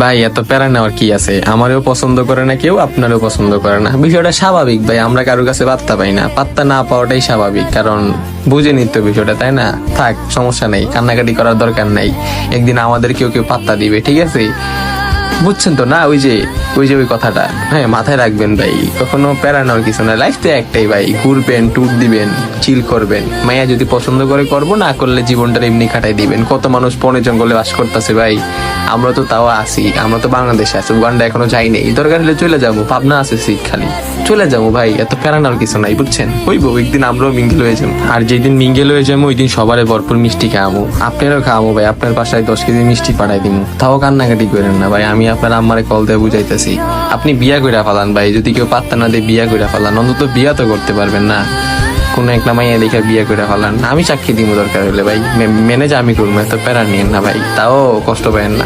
ভাই এত প্যারা নেওয়ার কি আছে? আমারও পছন্দ করে না কেউ, আপনারও পছন্দ করে না, বিষয়টা স্বাভাবিক ভাই। আমরা কারোর কাছে পাত্তা পাই না, পাত্তা না পাওয়াটাই স্বাভাবিক, কারণ বুঝে নিত বিষয়টা, তাই না? থাক, সমস্যা নেই, কান্নাকাটি করার দরকার নাই। একদিন আমাদের কেউ কেউ পাত্তা দিবে, ঠিক আছে? বুঝছেন তো না? ওই কথাটা হ্যাঁ মাথায় রাখবেন ভাই। কখনো প্যারা নেওয়ার কিছু না, লাইফ তো একটাই ভাই। ঘুরবেন, ট্যুর দিবেন, চিল করবেন, মাইয়া যদি পছন্দ করে করবো, না করলে জীবনটা এমনি কাটাই দিবেন। কত মানুষ বনে জঙ্গলে বাস করতেছে ভাই, আমরা তো তাও আছি। আমরা তো বাংলাদেশে আছি, উগান্ডা এখনো যাই নাই। দরকার হলে চলে যাবো, পাবনা আছে সিট খালি, চলে যাবো ভাই। এত প্যারা নেওয়ার কিছু নাই, বুঝছেন? হইবো একদিন আমরাও মিঙ্গেল হয়ে যাবো। আর যেদিন মিঙ্গেল হয়ে যাবো ওই দিন সবারে ভরপুর মিষ্টি খাওয়াবো। আপনারও খাওয়াবো ভাই, আপনার বাসায় 10 কেজি মিষ্টি পাঠাই দিব। তাও কান্নাকাটি করেন না ভাই, আমি আপনার আম্মারে কল দিয়ে বুঝাইতেছি। আপনি বিয়া কইরা ফেলান ভাই, যদি কেউ পাত্তা না দিয়ে বিয়া কইরা ফেলান, অন্তত বিয়া তো করতে পারবেন না। কোন একটা মাইয়া দেখে বিয়ে করে ফেলান, আমি সাক্ষী দিব দরকার হলে ভাই। ম্যানেজ আমি করবো, এত প্যারা নিয়েন না ভাই, তাও কষ্ট পাবেন না।